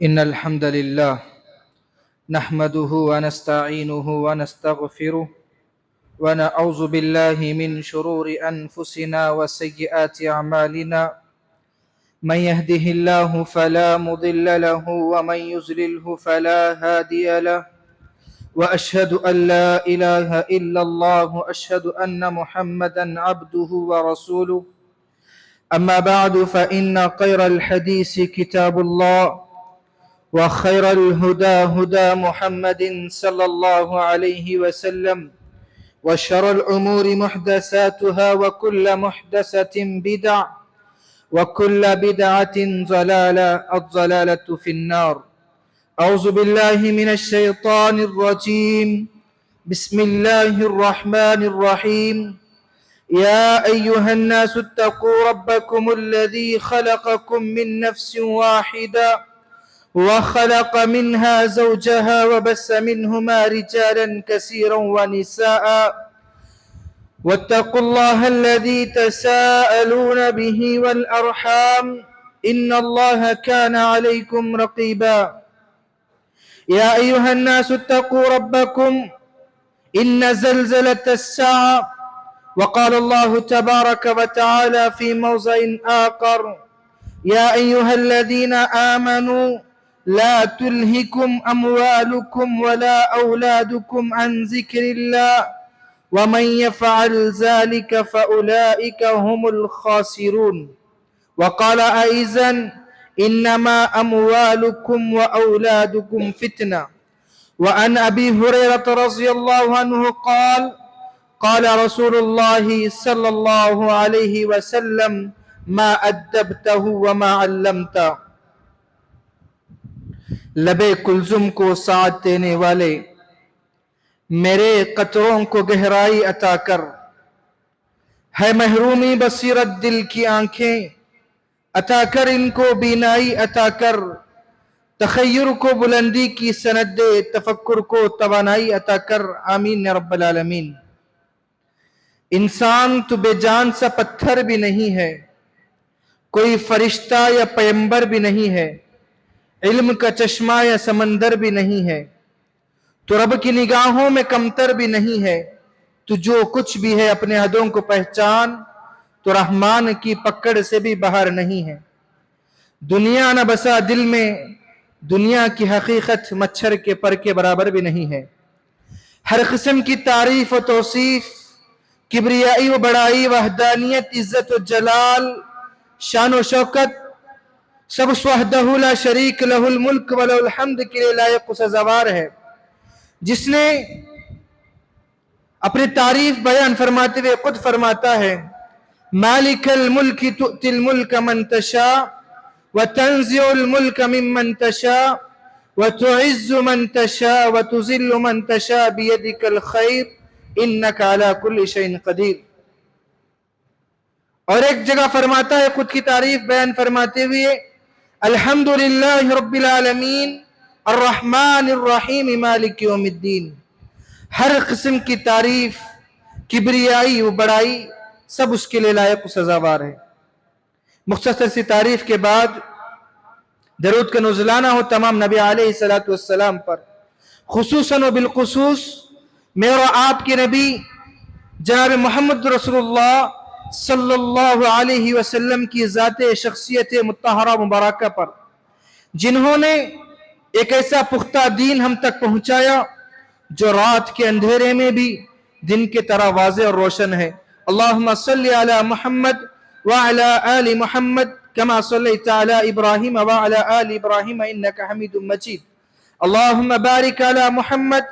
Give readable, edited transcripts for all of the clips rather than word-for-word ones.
إن الحمد لله نحمده ونستعينه ونستغفره ونعوذ بالله من شرور أنفسنا وسيئات أعمالنا. من يهده الله فلا مضل له ومن يضلله فلا هادي له، وأشهد أن لا إله إلا الله وأشهد أن محمدا عبده ورسوله. أما بعد، فإن خير الحديث كتاب الله، وخير الهدى هدى محمد صلى الله عليه وسلم، وشر الأمور محدثاتها وكل محدثة بدع وكل بدعة ضلالة، الضلالة في النار. أعوذ بالله من الشيطان الرجيم. بسم الله الرحمن الرحيم. يا أيها الناس اتقوا ربكم الذي خلقكم من نفس واحدة وخلق منها زوجها وبث منهما رجالا كثيرا ونساء، واتقوا الله الذي تساءلون به والأرحام إن الله كان عليكم رقيبا. يا أيها الناس اتقوا ربكم إن زلزلة الساعة، وقال الله تبارك وتعالى في موضع آخر: يا أيها الذين آمنوا لا تلهكم أموالكم ولا أولادكم عن ذكر الله ومن يفعل ذلك فأولئك هم الخاسرون. وقال أيضا: إنما أموالكم وأولادكم فتنة. وعن أبي هريرة رضي الله عنه قال: قال رسول الله صلى الله عليه وسلم: ما أدبته وما علمته. لبے کلزم کو سعادت دینے والے، میرے قطروں کو گہرائی عطا کر، ہے محرومی بصیرت دل کی آنکھیں، عطا کر ان کو بینائی عطا کر، تخیر کو بلندی کی سند دے، تفکر کو توانائی عطا کر، آمین یا رب العالمین۔ انسان تو بے جان سا پتھر بھی نہیں ہے، کوئی فرشتہ یا پیغمبر بھی نہیں ہے، علم کا چشمہ یا سمندر بھی نہیں ہے، تو رب کی نگاہوں میں کمتر بھی نہیں ہے، تو جو کچھ بھی ہے اپنے حدوں کو پہچان، تو رحمان کی پکڑ سے بھی باہر نہیں ہے۔ دنیا نہ بسا دل میں، دنیا کی حقیقت مچھر کے پر کے برابر بھی نہیں ہے۔ ہر قسم کی تعریف و توصیف، کبریائی و بڑائی، وحدانیت، عزت و جلال، شان و شوکت، سب اس وحدہ لا شریک لہ الملک ولہ الحمد کے لیے لائق و سزاوار ہے، جس نے اپنی تعریف بیان فرماتے ہوئے خود فرماتا ہے: مالک الملک تؤتی الملک من تشاء وتنزع الملک ممن تشاء وتعز من تشاء وتذل من تشاء بیدک الخیر انک علی کل شیء قدیر۔ اور ایک جگہ فرماتا ہے خود کی تعریف بیان فرماتے ہوئے: الحمدللہ رب العالمین الرحمن الرحیم مالک یوم الدین۔ ہر قسم کی تعریف، کبریائی و بڑائی سب اس کے لیے لائق و سزاوار ہے۔ مختصر سی تعریف کے بعد درود کا نزلانہ ہو تمام نبی علیہ السلام پر، خصوصاً و بالخصوص میرے اور آپ کے نبی جناب محمد رسول اللہ صلی اللہ علیہ وسلم کی ذات شخصیت مطہرہ مبارکہ پر، جنہوں نے ایک ایسا پختہ دین ہم تک پہنچایا جو رات کے اندھیرے میں بھی دن کی طرح واضح اور روشن ہے۔ اللہم صلی علی محمد وعلی آل محمد کما صلیت علی ابراہیم وعلی آل ابراہیم انکا حمید مجید۔ اللہم بارک علی محمد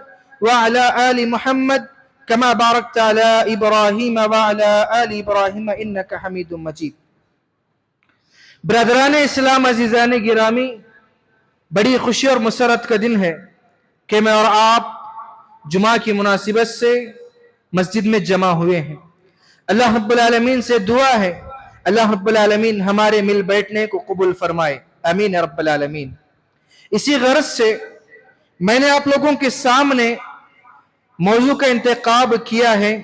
وعلی آل محمد کما بارکت علی ابراہیم وعلی آل ابراہیم انکا حمید مجید۔ برادران اسلام، عزیزان گرامی، بڑی خوشی اور مسرت کا دن ہے کہ میں اور آپ جمعہ کی مناسبت سے مسجد میں جمع ہوئے ہیں۔ اللہ رب العالمین سے دعا ہے اللہ رب العالمین ہمارے مل بیٹھنے کو قبول فرمائے، آمین یا رب العالمین۔ اسی غرض سے میں نے آپ لوگوں کے سامنے موضوع کا انتخاب کیا ہے: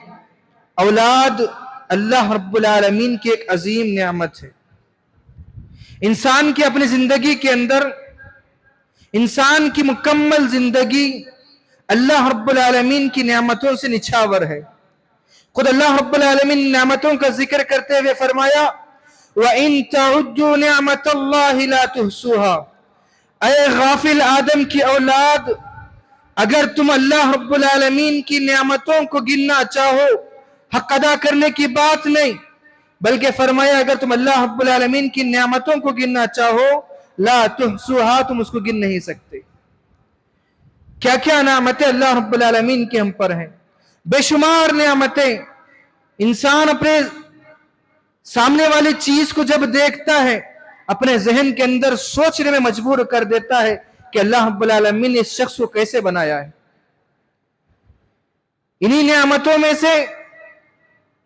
اولاد اللہ رب العالمین کی ایک عظیم نعمت ہے۔ انسان کی اپنی زندگی کے اندر इंसान की मुकम्मल जिंदगी अल्लाह रब्बुल आलमीन की नेमतों से निछावर है। खुद अल्लाह रब्बुल आलमीन नेमतों का जिक्र करते हुए फरमाया, व इन तउद्दू निअमतल्लाहि ला तुहसूहा। ऐ गाफिल आदम की औलाद, अगर तुम अल्लाह रब्बुल आलमीन की नेमतों को गिनना चाहो, हक अदा करने की बात नहीं, बल्कि फरमाया अगर तुम अल्लाह रब्बुल आलमीन की नेमतों को गिनना चाहो, ला तुहसूहा, तुम उसको गिन नहीं सकते। क्या क्या नेमतें अल्लाह रब्बुल आलमीन की हम पर हैं, बेशुमार नेमतें। इंसान अपने सामने वाली चीज को जब देखता है, अपने जहन के अंदर सोचने में मजबूर कर देता है कि अल्लाह रब्बुल आलमीन ने इस शख्स को कैसे बनाया है। इन्हीं नेमतों में से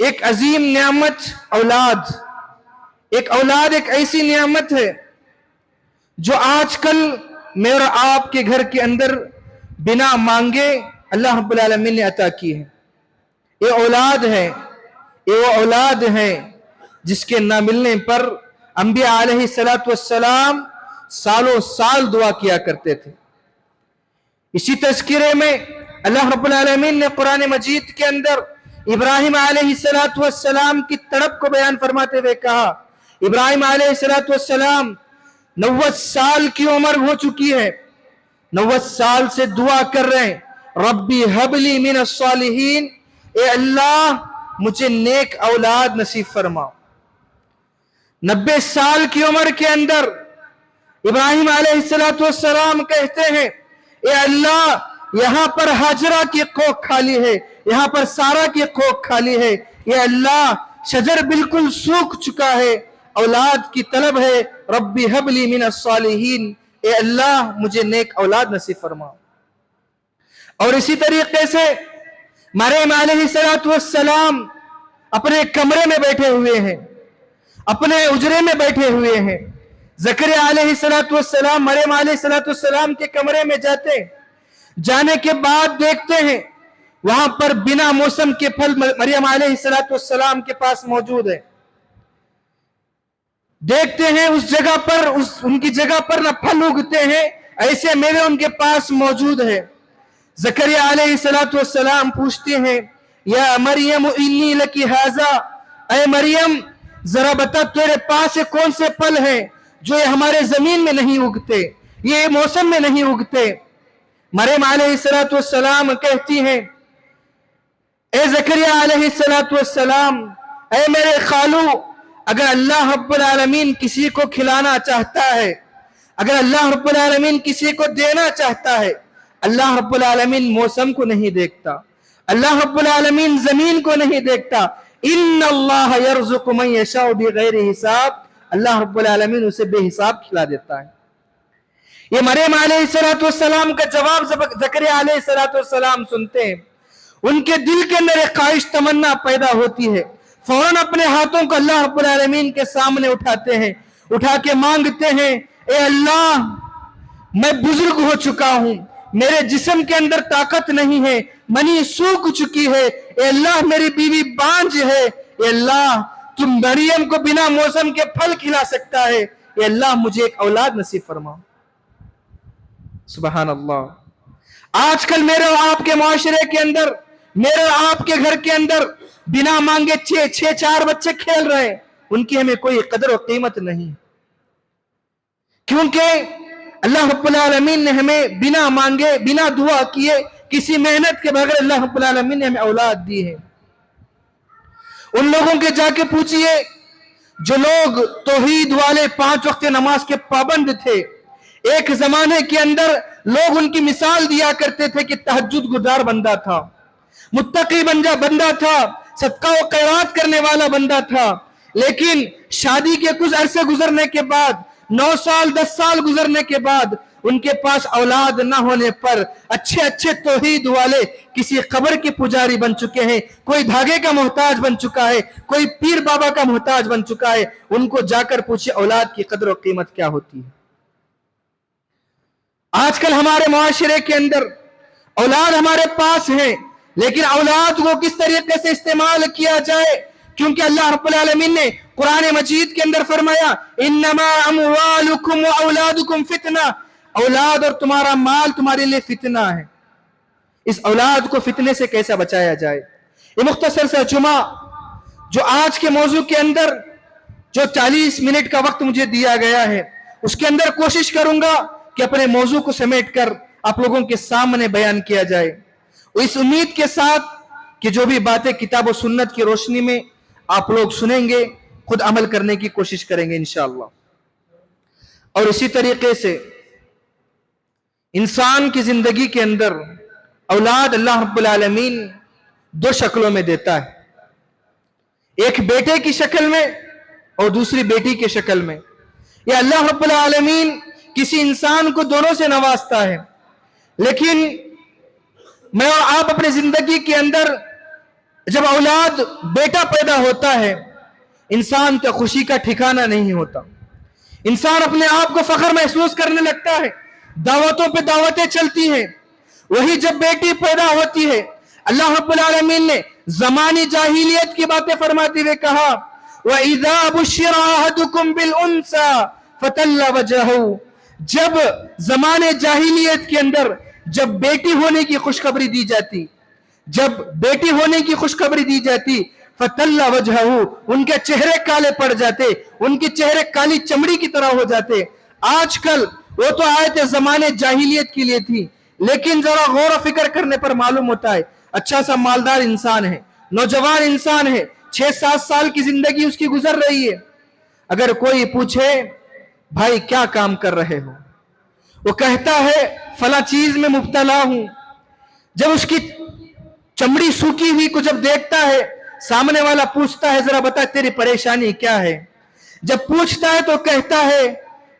एक अजीम नेमत औलाद। एक औलाद एक ऐसी नेमत है जो आजकल मेरे आपके घर के अंदर बिना मांगे अल्लाह रब्बुल आलमीन ने अता की है। ये औलाद है, ये वो औलाद है जिसके ना मिलने पर अंबिया अलैहिस्सलातु वस्सलाम सालों साल दुआ किया करते थे। इसी तज़किरे में अल्लाह रब्बुल आलमीन ने कुरान मजीद के अंदर इब्राहिम अलैहिस्सलातु वस्सलाम की तड़प को बयान फरमाते हुए कहा, इब्राहिम अलैहिस्सलातु वस्सलाम 90 साल की उम्र हो चुकी है, 90 साल से दुआ कर रहे हैं, रब्बी हबली मिनस सालिहीन, ए अल्लाह मुझे नेक औलाद नसीब फरमा। 90 साल की उम्र के अंदर इब्राहिम अलैहिस्सलातु वस्सलाम कहते हैं, ए अल्लाह यहां पर हाजरा की कोख खाली है, यहां पर सारा की कोख खाली है, ये अल्लाह शजर बिल्कुल सूख चुका है, औलाद की तलब है, रब्बी हबली मिनस सालिहीन, ए अल्लाह मुझे नेक औलाद नसीब फरमा। और इसी तरीके से मरियम अलैहिस्सलातु वस्सलाम अपने कमरे में बैठे हुए हैं, अपने उजरे में बैठे हुए हैं। ज़करिया अलैहिस्सलातु वस्सलाम मरियम अलैहिस्सलातु वस्सलाम के कमरे में जाने के बाद देखते हैं वहां पर बिना मौसम के फल मरियम अलैहिस्सलातु वस्सलाम के पास मौजूद है। देखते हैं उस जगह पर, उनकी जगह पर न फल उगते हैं, ऐसे मेवे उनके पास मौजूद है। ज़करिया अलैहिस्सलातु वस्सलाम पूछते हैं, या मरियम इन्नी लकी हाजा, ऐ मरियम जरा बता तेरे पास कौन से फल हैं जो ये हमारे जमीन में नहीं उगते, ये मौसम में नहीं उगते। मरियम अलैहिस्सलातु वस्सलाम कहती हैं, ए ज़करिया अलैहिस्सलातु वस्सलाम, ऐ मेरे खालू, अगर अल्लाह रब्बुल आलमीन किसी को खिलाना चाहता है, अगर अल्लाह रब्बुल आलमीन किसी को देना चाहता है, अल्लाह रब्बुल आलमीन मौसम को नहीं देखता, अल्लाह रब्बुल आलमीन जमीन को नहीं देखता। इन्नल्लाह यर्ज़ुक़ु मन यशाउ बिगैरि हिसाब, अल्लाह रब्बुल आलमीन उसे बेहिसाब खिला देता है। ये मरियम अलैहिस्सलातु वस्सलाम का जवाब ज़करिया अलैहिस्सलातु वस्सलाम सुनते हैं, उनके दिल के अंदर एक ख्वाहिश तमन्ना पैदा होती है, फौरन अपने हाथों को अल्लाह रब्बुल आलमीन के सामने उठाते हैं, उठा के मांगते हैं, ए अल्लाह मैं बुजुर्ग हो चुका हूं, मेरे जिस्म के अंदर ताकत नहीं है, मनी सूख चुकी है, ए अल्लाह मेरी बीवी बांझ है, ए अल्लाह तुम मरियम को बिना मौसम के फल खिला सकता है, ए अल्लाह मुझे एक औलाद नसीब फरमा। सुभान अल्लाह। आजकल मेरे आपके माशरे के अंदर, मेरे आपके घर के अंदर बिना मांगे 4 बच्चे खेल रहे हैं, उनकी हमें कोई कदर और कीमत नहीं, क्योंकि अल्लाह रब्बुल आलमीन ने हमें बिना मांगे, बिना दुआ किए, किसी मेहनत के बगैर अल्लाह रब्बुल आलमीन ने हमें औलाद दी है। उन लोगों के जाके पूछिए जो लोग तौहीद वाले 5 वक्त नमाज के पाबंद थे, एक जमाने के अंदर लोग उनकी मिसाल दिया करते थे कि तहज्जुद गुजार बंदा था, मुत्तकी बंदा था, सदका व खैरात करने वाला बंदा था, लेकिन शादी के कुछ अरसे गुजरने के बाद, 9 साल 10 साल गुजरने के बाद उनके पास औलाद न होने पर अच्छे अच्छे तौहीद वाले किसी कब्र के पुजारी बन चुके हैं, कोई धागे का मोहताज बन चुका है, कोई पीर बाबा का मोहताज बन चुका है। उनको जाकर पूछे औलाद की कदर और कीमत क्या होती है। आजकल हमारे मुआशरे के अंदर औलाद हमारे पास है, लेकिन औलाद को किस तरीके से इस्तेमाल किया जाए, क्योंकि अल्लाह रब्बुल आलमीन ने कुरान मजीद के अंदर फरमाया, इन्नमा अमवालुकुम व औलादुकुम फितना, औलाद और तुम्हारा माल तुम्हारे लिए फितना है। इस औलाद को फितने से कैसे बचाया जाए। ये मुख्तसर सा जुमा जो आज के मौजू के अंदर जो 40 मिनट का वक्त मुझे दिया गया है, उसके अंदर कोशिश करूंगा कि अपने मौजू को समेट कर आप लोगों के सामने बयान किया जाए, इस उम्मीद के साथ कि जो भी बातें किताब और सुन्नत की रोशनी में आप लोग सुनेंगे, खुद अमल करने की कोशिश करेंगे इंशाअल्लाह। और इसी तरीके से इंसान की जिंदगी के अंदर औलाद अल्लाह रब्बुल आलमीन दो शक्लों में देता है, एक बेटे की शक्ल में और दूसरी बेटी की शक्ल में। यह अल्लाह रब्बुल आलमीन किसी इंसान को दोनों से नवाजता है, लेकिन मैं और आप अपनी जिंदगी के अंदर जब औलाद बेटा पैदा होता है, इंसान का खुशी का ठिकाना नहीं होता। इंसान अपने आप को फख्र महसूस करने लगता है, दावतों पे दावतें चलती हैं। वही जब बेटी पैदा होती है, अल्लाह रब्बुल आलमीन ने ज़मानी जाहिलियत की बातें फरमाते हुए कहा, वइज़ा बुश्शिरा अहदुकुम बिल उन्सा फतल्ला वजहू। जब ज़माने जाहिलियत के अंदर जब बेटी होने की खुशखबरी दी जाती, जब बेटी होने की खुशखबरी दी जाती, फतल्ला वजहू, उनके चेहरे काले पड़ जाते, उनके चेहरे काली चमड़ी की तरह हो जाते। आजकल वो तो आयत ज़माने जाहिलियत के लिए थी, लेकिन जरा गौर और फिक्र करने पर मालूम होता है अच्छा सा मालदार इंसान है, नौजवान इंसान है, 6-7 साल की जिंदगी उसकी गुजर रही है। अगर कोई पूछे भाई क्या काम कर रहे हो, वो कहता है फला चीज में मुब्तला हूं। जब उसकी चमड़ी सूखी हुई को जब देखता है, सामने वाला पूछता है जरा बता तेरी परेशानी क्या है। जब पूछता है तो कहता है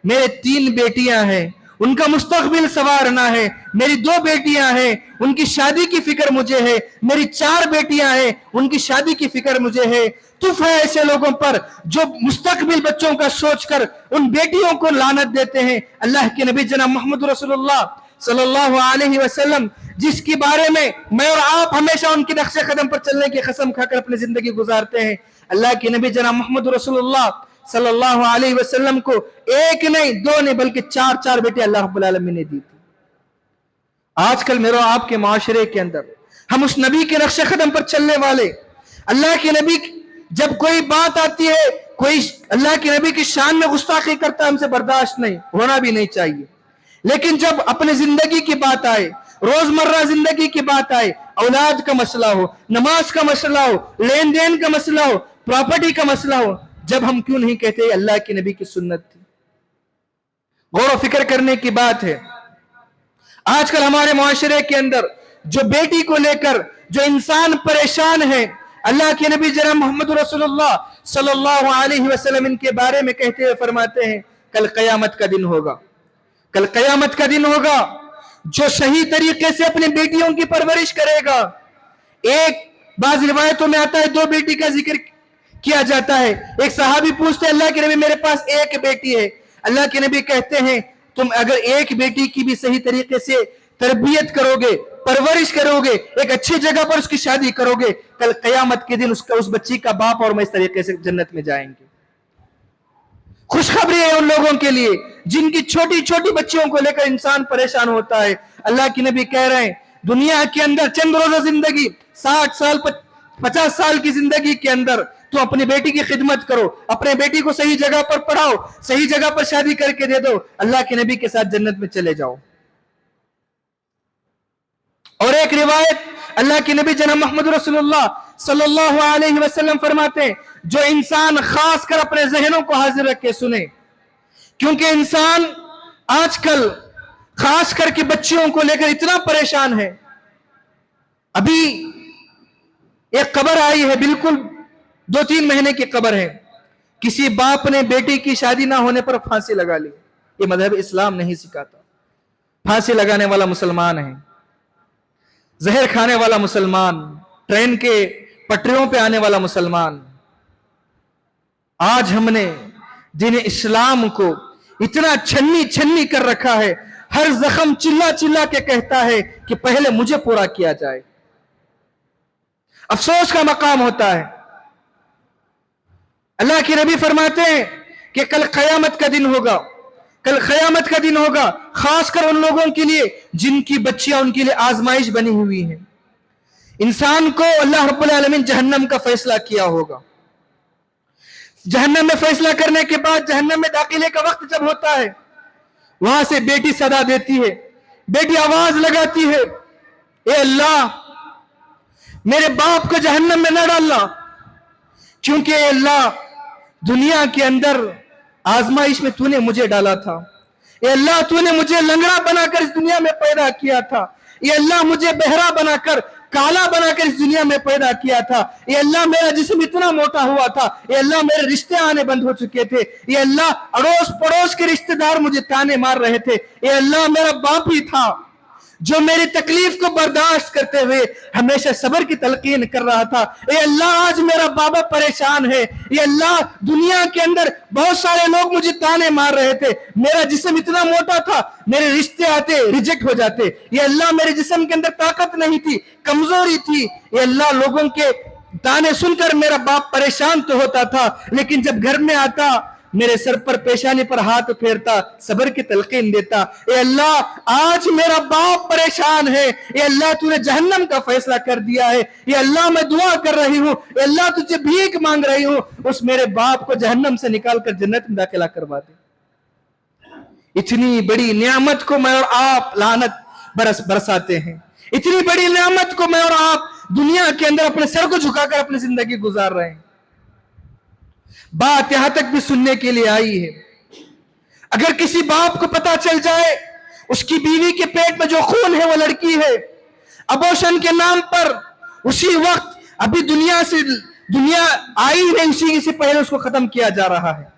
मेरे 3 बेटियां हैं, उनका मुस्तकबिल संवारना है, मेरी 2 बेटियां हैं, उनकी शादी की फिक्र मुझे है, मेरी 4 बेटियां हैं, उनकी शादी की फिक्र मुझे है। तुफ है ऐसे लोगों पर जो मुस्तकबिल बच्चों का सोचकर उन बेटियों को लानत देते हैं। अल्लाह के नबी जनाब मोहम्मद रसूलुल्लाह सल्लल्लाहु अलैहि वसल्लम, जिसके बारे में मैं और आप हमेशा उनके नक्शे कदम पर चलने की कसम खाकर अपनी जिंदगी गुजारते हैं, अल्लाह के नबी जनाब मोहम्मद रसूलुल्लाह सल्लल्लाहु अलैहि वसल्लम को 1 नहीं 2 नहीं बल्कि 4 बेटे अल्लाह रब्बुल आलमीन ने दी थी। आजकल मेरे आपके माशरे के अंदर हम उस नबी के नक्शे कदम पर चलने वाले, अल्लाह के नबी जब कोई बात आती है, कोई अल्लाह के नबी की शान में गुस्ताखी करता है, हमसे बर्दाश्त नहीं होना भी नहीं चाहिए। लेकिन जब अपने जिंदगी की बात आए, रोजमर्रा जिंदगी की बात आए, औलाद का मसला हो, नमाज का मसला हो, लेन देन का मसला हो, प्रॉपर्टी का मसला हो, जब हम क्यों नहीं कहते अल्लाह के नबी की सुन्नत थी। गौर और फिक्र करने की बात है। आजकल हमारे मुआशरे के अंदर जो बेटी को लेकर जो इंसान परेशान है, अल्लाह के नबी जनाब मोहम्मद रसूलुल्लाह सल्लल्लाहु अलैहि वसल्लम इनके बारे में कहते हुए फरमाते हैं कल क़यामत का दिन होगा, कल क़यामत का दिन होगा जो सही तरीके से अपनी बेटियों की परवरिश करेगा। एक बाज़ रिवायतों में आता है 2 बेटी का जिक्र किया जाता है। एक सहाबी पूछते हैं अल्लाह के नबी मेरे पास 1 बेटी है। अल्लाह के नबी कहते हैं तुम अगर 1 बेटी की भी सही तरीके से तरबियत करोगे, परवरिश करोगे, एक अच्छी जगह पर उसकी शादी करोगे, कल क़यामत के दिन उस बच्ची का बाप और मैं इस तरीके से जन्नत में जाएंगे। खुशखबरी है उन लोगों के लिए जिनकी छोटी छोटी बच्चियों को लेकर इंसान परेशान होता है। अल्लाह के नबी कह रहे हैं दुनिया के अंदर चंद रोजा जिंदगी, 60 साल 50 साल की जिंदगी के अंदर तो अपनी बेटी की खिदमत करो, अपने बेटी को सही जगह पर पढ़ाओ, सही जगह पर शादी करके दे दो, अल्लाह के नबी के साथ जन्नत में चले जाओ। और एक रिवायत अल्लाह के नबी जनाब मोहम्मद रसूलुल्लाह सल्लल्लाहु अलैहि वसल्लम फरमाते हैं जो इंसान खास कर अपने जहनों को हाजिर रख के सुने, क्योंकि इंसान आजकल खास करके बच्चियों को लेकर इतना परेशान है। अभी एक खबर आई है, बिल्कुल 2-3 महीने की खबर है, किसी बाप ने बेटी की शादी ना होने पर फांसी लगा ली। ये मजहब इस्लाम नहीं सिखाता। फांसी लगाने वाला मुसलमान है, जहर खाने वाला मुसलमान, ट्रेन के पटरियों पे आने वाला मुसलमान। आज हमने दीन इस्लाम को इतना छन्नी छन्नी कर रखा है, हर जख्म चिल्ला चिल्ला के कहता है कि पहले मुझे पूरा किया जाए। अफसोस का मकाम होता है। अल्लाह के नबी फरमाते हैं कि कल क़यामत का दिन होगा, कल क़यामत का दिन होगा, खासकर उन लोगों के लिए जिनकी बच्चियां उनके लिए आजमाइश बनी हुई है। इंसान को अल्लाह रब्बुल आलमीन जहन्नम का फैसला किया होगा। जहन्नम में फैसला करने के बाद जहन्नम में दाखिले का वक्त जब होता है, वहां से बेटी सदा देती है, बेटी आवाज लगाती है, ए अल्लाह मेरे बाप को जहन्नम में न डालना, क्योंकि ए अल्लाह दुनिया के अंदर आजमाइश में तूने मुझे डाला था। ए अल्लाह तूने मुझे लंगड़ा बनाकर इस दुनिया में पैदा किया था। ए अल्लाह मुझे बहरा बनाकर, काला बनाकर इस दुनिया में पैदा किया था। ए अल्लाह मेरा जिस्म इतना मोटा हुआ था। ए अल्लाह मेरे रिश्ते आने बंद हो चुके थे। ए अल्लाह अड़ोस पड़ोस के रिश्तेदार मुझे ताने मार रहे थे। ए अल्लाह मेरा बाप ही था जो मेरी तकलीफ को बर्दाश्त करते हुए हमेशा सब्र की तलकीन कर रहा था। ए अल्लाह आज मेरा बाबा परेशान है। ए अल्लाह दुनिया के अंदर बहुत सारे लोग मुझे ताने मार रहे थे, मेरा जिस्म इतना मोटा था, मेरे रिश्ते आते रिजेक्ट हो जाते। ये अल्लाह मेरे जिस्म के अंदर ताकत नहीं थी, कमजोरी थी। ये अल्लाह लोगों के ताने सुनकर मेरा बाप परेशान तो होता था, लेकिन जब घर में आता मेरे सर पर पेशानी पर हाथ फेरता, सब्र की तलकीन देता। ए अल्लाह आज मेरा बाप परेशान है। ए अल्लाह तूने जहन्नम का फैसला कर दिया है। ए अल्लाह मैं दुआ कर रही हूँ, ए अल्लाह तुझे भीख मांग रही हूँ, उस मेरे बाप को जहन्नम से निकाल कर जन्नत में दाखिला करवा दे। इतनी बड़ी नियामत को मैं और आप लानत बरसाते हैं। इतनी बड़ी नियामत को मैं और आप दुनिया के अंदर अपने सर को झुकाकर अपनी जिंदगी गुजार रहे हैं। बात यहां तक भी सुनने के लिए आई है, अगर किसी बाप को पता चल जाए उसकी बीवी के पेट में जो खून है वो लड़की है, अबॉर्शन के नाम पर उसी वक्त अभी दुनिया आई नहीं, उसी से पहले उसको खत्म किया जा रहा है।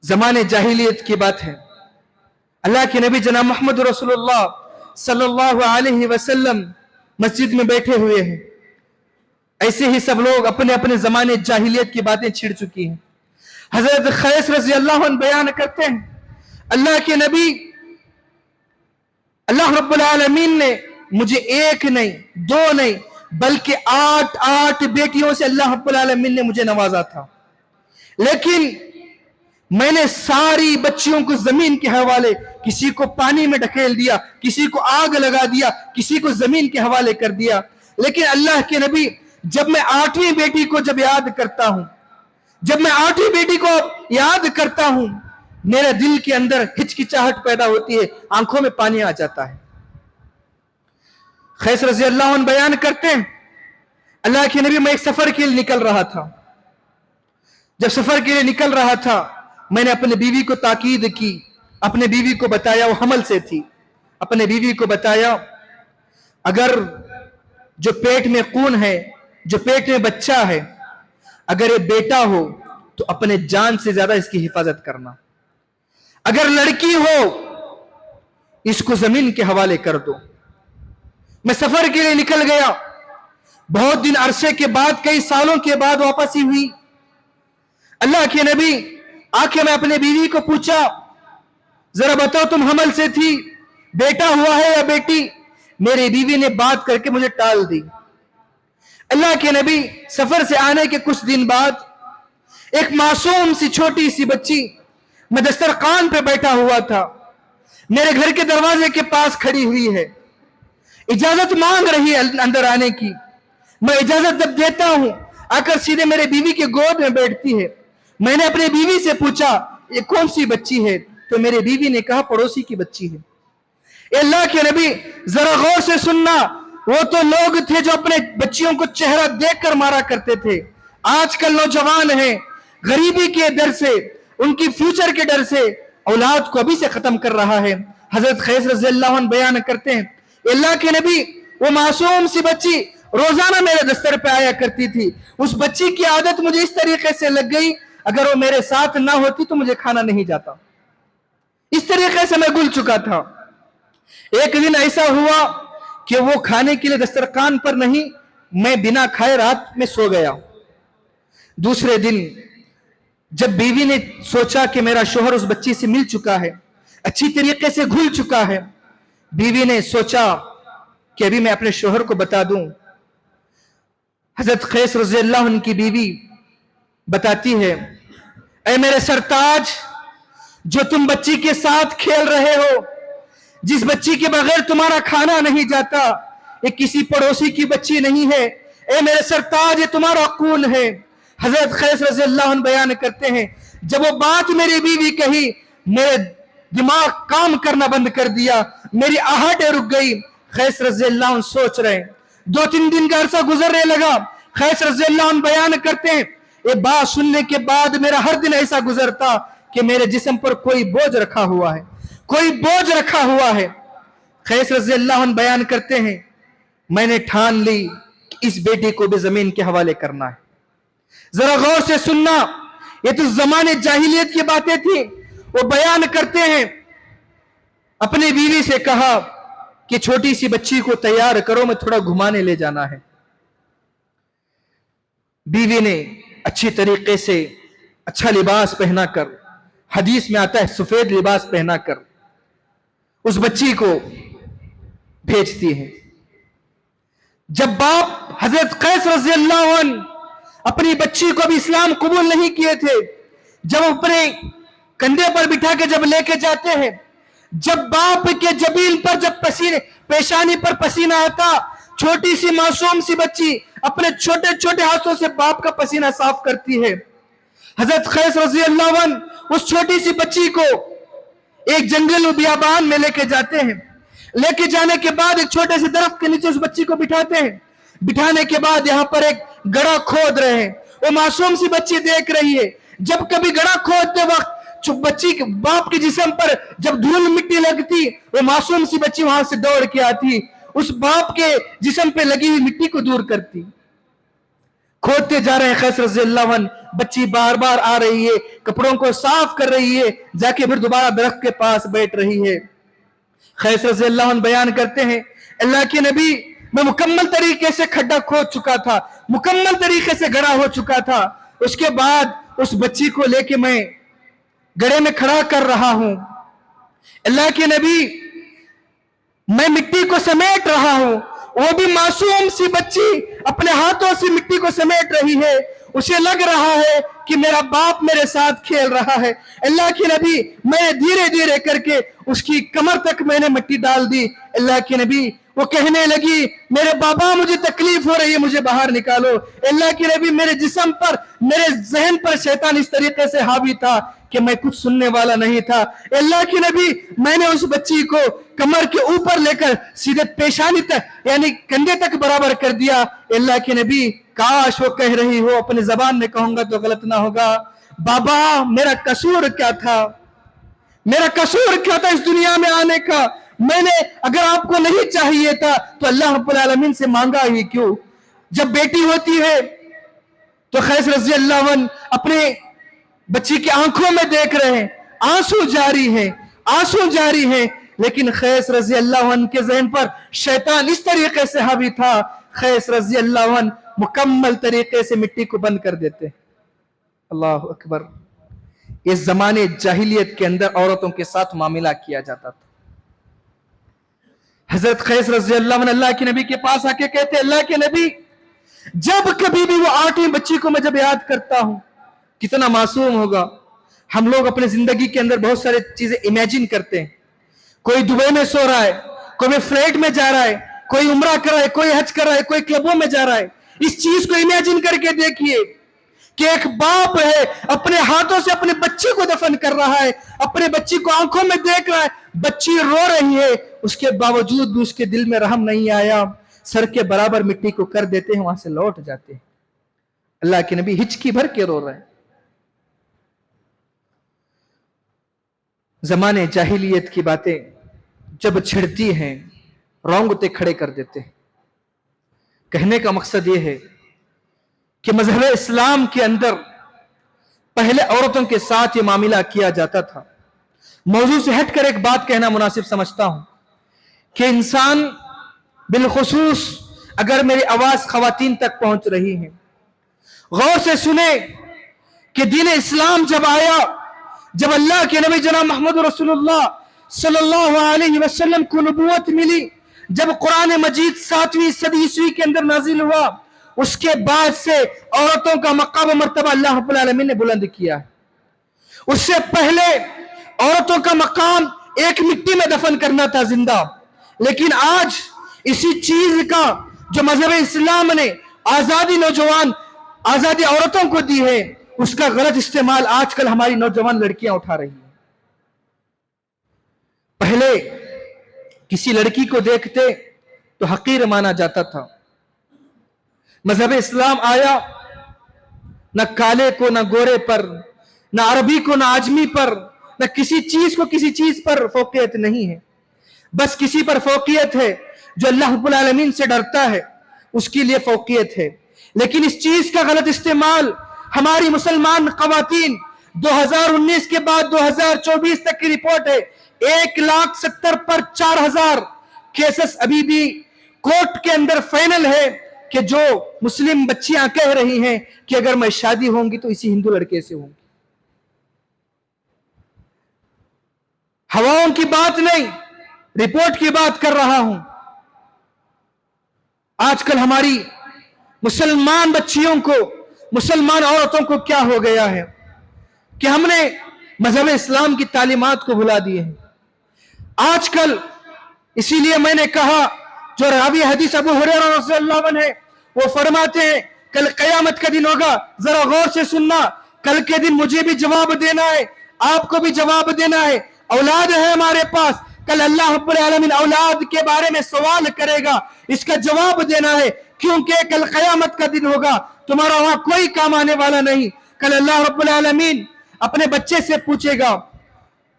जमाने जाहिलियत की बात है। अल्लाह के नबी जनाब मोहम्मद रसूलुल्लाह सल्लल्लाहु अलैहि वसल्लम मस्जिद में बैठे हुए हैं। ऐसे ही सब लोग अपने अपने जमाने जाहिलियत की बातें छिड़ चुकी हैं। हजरत खैस रज़ी अल्लाह अन्हु बयान करते हैं, अल्लाह के नबी अल्लाह रब्बुल आलमीन ने मुझे एक नहीं, दो नहीं, बल्कि 8 बेटियों से अल्लाह रब्बुल आलमीन ने मुझे नवाजा था, लेकिन मैंने सारी बच्चियों को जमीन के हवाले, किसी को पानी में ढकेल दिया, किसी को आग लगा दिया, किसी को जमीन के हवाले कर दिया। लेकिन अल्लाह के नबी जब मैं 8वीं बेटी को जब याद करता हूं, जब मैं 8वीं बेटी को याद करता हूं, मेरे दिल के अंदर हिचकिचाहट पैदा होती है, आंखों में पानी आ जाता है। खैस रज़ी अल्लाह अन्हु बयान करते हैं, अल्लाह के नबी मैं एक सफर के लिए निकल रहा था। जब सफर के लिए निकल रहा था, मैंने अपने बीवी को ताकीद की, अपने बीवी को बताया, वो हमल से थी, अपने बीवी को बताया अगर जो पेट में खून है, जो पेट में बच्चा है, अगर ये बेटा हो तो अपने जान से ज्यादा इसकी हिफाजत करना, अगर लड़की हो इसको जमीन के हवाले कर दो। मैं सफर के लिए निकल गया। बहुत दिन अरसे के बाद, कई सालों के बाद वापसी हुई। अल्लाह के नबी आके मैं अपने बीवी को पूछा, जरा बताओ तुम हमल से थी, बेटा हुआ है या बेटी? मेरी बीवी ने बात करके मुझे टाल दी। अल्लाह के नबी सफर से आने के कुछ दिन बाद एक मासूम सी छोटी सी बच्ची, मैं दस्तरखान पे बैठा हुआ था, मेरे घर के दरवाजे के पास खड़ी हुई है, इजाजत मांग रही है अंदर आने की। मैं इजाजत जब देता हूं, आकर सीधे मेरे बीवी के गोद में बैठती है। मैंने अपने बीवी से पूछा ये कौन सी बच्ची है? तो मेरे बीवी ने कहा पड़ोसी की बच्ची है। अल्लाह के नबी जरा गौर से सुनना, वो तो लोग थे जो अपने बच्चियों को चेहरा देखकर मारा करते थे। आजकल नौजवान हैं, गरीबी के डर से, उनकी फ्यूचर के डर से औलाद को अभी से खत्म कर रहा है। हजरत खैस रज़ी अल्लाह अन्हु बयान करते हैं, अल्लाह के नबी वो मासूम सी बच्ची रोजाना मेरे दस्तर पे आया करती थी। उस बच्ची की आदत मुझे इस तरीके से लग गई, अगर वो मेरे साथ ना होती तो मुझे खाना नहीं जाता। इस तरीके से मैं गुल चुका था। एक दिन ऐसा हुआ कि वो खाने के लिए दस्तरखान पर नहीं, मैं बिना खाए रात में सो गया। दूसरे दिन जब बीवी ने सोचा कि मेरा शोहर उस बच्ची से मिल चुका है, अच्छी तरीके से घुल चुका है, बीवी ने सोचा कि अभी मैं अपने शोहर को बता दूं। हजरत खैस रज़ी अल्लाह अन्हु की बीवी बताती है, ऐ मेरे सरताज, جو تم بچی کے ساتھ کھیل رہے ہو، جس بچی کے بغیر تمہارا کھانا نہیں جاتا، یہ کسی پڑوسی کی بچی نہیں ہے، اے میرے سرتاج، یہ تمہارا خون ہے۔ حضرت قیس رضی اللہ عنہ بیان کرتے ہیں جب وہ بات میری بیوی کہی، میرے دماغ کام کرنا بند کر دیا، میری آہٹیں رک گئی۔ قیس رضی اللہ عنہ سوچ رہے ہیں، 2-3 دن کا عرصہ گزرنے لگا۔ قیس رضی اللہ عنہ بیان کرتے ہیں یہ بات سننے کے بعد میرا ہر دن ایسا گزرتا کہ میرے جسم پر کوئی بوجھ رکھا ہوا ہے، کوئی بوجھ رکھا ہوا ہے۔ قیس رضی اللہ عنہ بیان کرتے ہیں میں نے ٹھان لی کہ اس بیٹی کو بھی زمین کے حوالے کرنا ہے۔ ذرا غور سے سننا، یہ تو زمانے جاہلیت کی باتیں تھیں۔ وہ بیان کرتے ہیں اپنی بیوی سے کہا کہ چھوٹی سی بچی کو تیار کرو، میں تھوڑا گھمانے لے جانا ہے۔ بیوی نے اچھی طریقے سے اچھا لباس پہنا کر، حدیث میں آتا ہے سفید لباس پہنا کر، اس بچی کو بھیجتی ہے۔ جب باپ حضرت قیس رضی اللہ عنہ اپنی بچی کو بھی اسلام قبول نہیں کیے تھے، جب اپنے کندھے پر بٹھا کے جب لے کے جاتے ہیں، جب باپ کے جبین پر جب پیشانی پر پسینہ آتا، چھوٹی سی معصوم سی بچی اپنے چھوٹے چھوٹے ہاتھوں سے باپ کا پسینہ صاف کرتی ہے۔ حضرت قیس رضی اللہ عنہ اس چھوٹی سی بچی کو ایک جنگل و بیابان میں لے کے جاتے ہیں۔ لے کے جانے کے بعد ایک چھوٹے سے درخت کے نیچے اس بچی کو بٹھاتے ہیں۔ بٹھانے کے بعد یہاں پر ایک گڑھا کھود رہے ہیں، وہ معصوم سی بچی دیکھ رہی ہے۔ جب کبھی گڑھا کھودتے وقت بچی کے باپ کے جسم پر جب دھول مٹی لگتی، وہ معصوم سی بچی وہاں سے دوڑ کے آتی، اس باپ کے جسم پہ لگی ہوئی مٹی کو دور کرتی۔ کھودتے جا رہے ہیں قیس رضی اللہ عنہ، بچی بار بار آ رہی ہے، کپڑوں کو صاف کر رہی ہے، جا کے پھر دوبارہ درخت کے پاس بیٹھ رہی ہے۔ قیس رضی اللہ عنہ بیان کرتے ہیں اللہ کے نبی، میں مکمل طریقے سے کھڈا کھود چکا تھا، مکمل طریقے سے گڑھا ہو چکا تھا۔ اس کے بعد اس بچی کو لے کے میں گڑھے میں کھڑا کر رہا ہوں۔ اللہ کے نبی، میں مٹی کو سمیٹ رہا ہوں، وہ بھی معصوم سی بچی اپنے ہاتھوں سے مٹی کو سمیٹ رہی ہے، اسے لگ رہا ہے کہ میرا باپ میرے ساتھ کھیل رہا ہے۔ اللہ کے نبی، میں نے دھیرے دھیرے کر کے اس کی کمر تک میں نے مٹی ڈال دی۔ اللہ کے نبی، وہ کہنے لگی میرے بابا مجھے تکلیف ہو رہی ہے، مجھے باہر نکالو۔ اللہ کے نبی، میرے جسم پر، میرے ذہن پر شیطان اس طریقے سے حاوی تھا کہ میں کچھ سننے والا نہیں تھا۔ اللہ کے نبی، میں نے اس بچی کو کمر کے اوپر لے کر سیدھے پیشانی تک یعنی کندھے تک برابر کر دیا۔ اللہ کے نبی، کاش وہ کہہ رہی ہو، اپنی زبان میں کہوں گا تو غلط نہ ہوگا، بابا میرا قصور کیا تھا، میرا قصور کیا تھا اس دنیا میں آنے کا؟ میں نے اگر آپ کو نہیں چاہیے تھا تو اللہ رب العالمین سے مانگا ہی کیوں؟ جب بیٹی ہوتی ہے تو قیس رضی اللہ عنہ اپنے بچی کی آنکھوں میں دیکھ رہے ہیں، آنسو جاری ہیں، آنسو جاری ہیں، لیکن قیس رضی اللہ عنہ کے ذہن پر شیطان اس طریقے سے حاوی تھا، قیس رضی اللہ عنہ مکمل طریقے سے مٹی کو بند کر دیتے۔ اللہ اکبر۔ اس زمانے جاہلیت کے اندر عورتوں کے ساتھ معاملہ کیا جاتا تھا۔ حضرت قیس رضی اللہ عنہ اللہ کے نبی کے پاس آ کے کہتے اللہ کے نبی، جب کبھی بھی وہ 8ویں بچی کو میں جب یاد کرتا ہوں، کتنا معصوم ہوگا۔ ہم لوگ اپنے زندگی کے اندر بہت سارے چیزیں امیجن کرتے ہیں، کوئی دبئی میں سو رہا ہے، کوئی فلائٹ میں جا رہا ہے، کوئی عمرہ کر رہا ہے، کوئی حج کر رہا ہے، کوئی کلبوں میں جا رہا ہے۔ اس چیز کو امیجن کر کے دیکھیے کہ ایک باپ ہے اپنے ہاتھوں سے اپنے بچی کو دفن کر رہا ہے، اپنے بچی کو آنکھوں میں دیکھ رہا ہے، بچی رو رہی ہے، اس کے باوجود بھی اس کے دل میں رحم نہیں آیا، سر کے برابر مٹی کو کر دیتے ہیں، وہاں سے لوٹ جاتے ہیں۔ اللہ کے نبی ہچکی بھر کے رو رہے ہیں۔ زمانے جاہلیت کی باتیں جب چھڑتی ہیں رونگٹے کھڑے کر دیتے ہیں۔ کہنے کا مقصد یہ ہے کہ مذہب اسلام کے اندر پہلے عورتوں کے ساتھ یہ معاملہ کیا جاتا تھا۔ موضوع سے ہٹ کر ایک بات کہنا مناسب سمجھتا ہوں کہ انسان بالخصوص اگر میری آواز خواتین تک پہنچ رہی ہے، غور سے سنیں کہ دین اسلام جب آیا، جب اللہ کے نبی جناب محمد رسول اللہ صلی اللہ علیہ وسلم کو نبوت ملی، جب قرآن مجید 7ویں صدی عیسوی کے اندر نازل ہوا، اس کے بعد سے عورتوں کا مقام و مرتبہ اللہ رب العالمین نے بلند کیا ہے۔ اس سے پہلے عورتوں کا مقام ایک مٹی میں دفن کرنا تھا زندہ، لیکن آج اسی چیز کا جو مذہب اسلام نے آزادی آزادی عورتوں کو دی ہے، اس کا غلط استعمال آج کل ہماری نوجوان لڑکیاں اٹھا رہی ہیں۔ پہلے کسی لڑکی کو دیکھتے تو حقیر مانا جاتا تھا، مذہب اسلام آیا، نہ کالے کو نہ گورے پر، نہ عربی کو نہ عجمی پر، نہ کسی چیز کو کسی چیز پر فوقیت نہیں ہے، بس کسی پر فوقیت ہے جو اللہ رب العالمین سے ڈرتا ہے، اس کے لیے فوقیت ہے۔ لیکن اس چیز کا غلط استعمال ہماری مسلمان خواتین 2019 کے بعد 2024 تک کی رپورٹ ہے 1,70,000 پر 4,000 کیسز ابھی بھی کورٹ کے اندر فائنل ہے کہ جو مسلم بچیاں کہہ رہی ہیں کہ اگر میں شادی ہوں گی تو اسی ہندو لڑکے سے ہوں گی۔ ہواؤں کی بات نہیں، رپورٹ کی بات کر رہا ہوں۔ آج کل ہماری مسلمان بچیوں کو، مسلمان عورتوں کو کیا ہو گیا ہے کہ ہم نے مذہب اسلام کی تعلیمات کو بھلا دیے ہیں۔ آج کل اسی لیے میں نے کہا، جو راوی حدیث ابو ہریرہ رضی اللہ عنہ ہے، وہ فرماتے ہیں کل قیامت کا دن ہوگا، ذرا غور سے سننا، کل کے دن مجھے بھی جواب دینا ہے، آپ کو بھی جواب دینا ہے، اولاد ہے ہمارے پاس، کل اللہ رب العالمین اولاد کے بارے میں سوال کرے گا، اس کا جواب دینا ہے، کیونکہ کل قیامت کا دن ہوگا، تمہارا وہاں کوئی کام آنے والا نہیں۔ کل اللہ رب العالمین اپنے بچے سے پوچھے گا،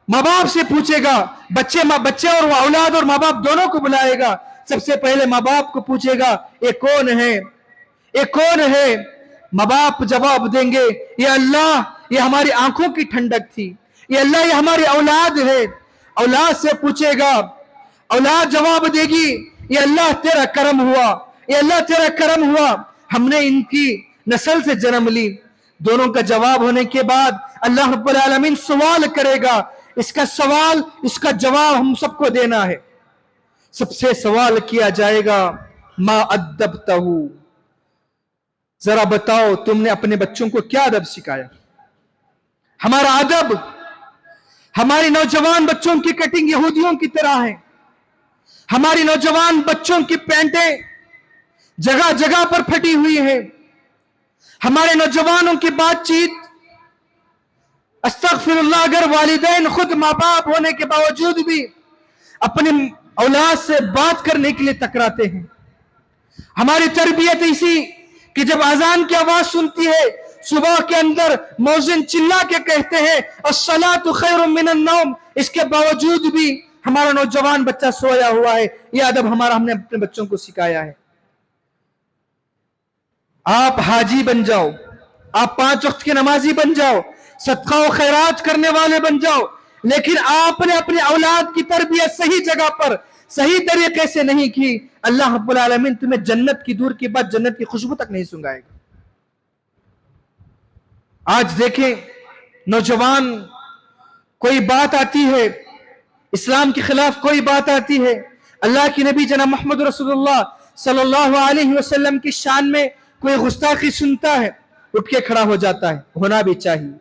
ماں باپ سے پوچھے گا، بچے اور اولاد اور ماں باپ دونوں کو بلائے گا، سب سے پہلے ماں باپ کو پوچھے گا یہ کون ہے، یہ کون ہے؟ ماں باپ جواب دیں گے یہ اللہ، یہ ہماری آنکھوں کی ٹھنڈک تھی، یہ اللہ، یہ ہماری اولاد ہے۔ اولاد سے پوچھے گا، اولاد جواب دے گی یہ اللہ تیرا کرم ہوا، یہ اللہ تیرا کرم ہوا، ہم نے ان کی نسل سے جنم لی۔ دونوں کا جواب ہونے کے بعد اللہ رب العالمین سوال کرے گا، اس کا سوال، اس کا جواب ہم سب کو دینا ہے۔ سب سے سوال کیا جائے گا ما ادبتہ، ذرا بتاؤ تم نے اپنے بچوں کو کیا ادب سکھایا؟ ہمارا ادب، ہماری نوجوان بچوں کی کٹنگ یہودیوں کی طرح ہے، ہماری نوجوان بچوں کی پینٹیں جگہ جگہ پر پھٹی ہوئی ہیں، ہمارے نوجوانوں کی بات چیت، استغفر اللہ، اگر والدین خود ماں باپ ہونے کے باوجود بھی اپنے اولاد سے بات کرنے کے لیے تکراتے ہیں۔ ہماری تربیت اسی کہ جب اذان کی آواز سنتی ہے، صبح کے اندر مؤذن چلا کے کہتے ہیں الصلاۃ خیر من النوم، اس کے باوجود بھی ہمارا نوجوان بچہ سویا ہوا ہے۔ یہ ادب ہم نے اپنے بچوں کو سکھایا ہے۔ آپ حاجی بن جاؤ، آپ 5 وقت کی نمازی بن جاؤ، صدقہ و خیرات کرنے والے بن جاؤ، لیکن آپ نے اپنے اولاد کی تربیت صحیح جگہ پر صحیح طریقے سے نہیں کی، اللہ رب العالمین تمہیں جنت کی، دور کی بات، جنت کی خوشبو تک نہیں سنگائے گا۔ آج دیکھیں نوجوان، کوئی بات آتی ہے اسلام کے خلاف، کوئی بات آتی ہے اللہ کی نبی جناب محمد رسول اللہ صلی اللہ علیہ وسلم کی شان میں کوئی گستاخی سنتا ہے، اٹھ کے کھڑا ہو جاتا ہے، ہونا بھی چاہیے۔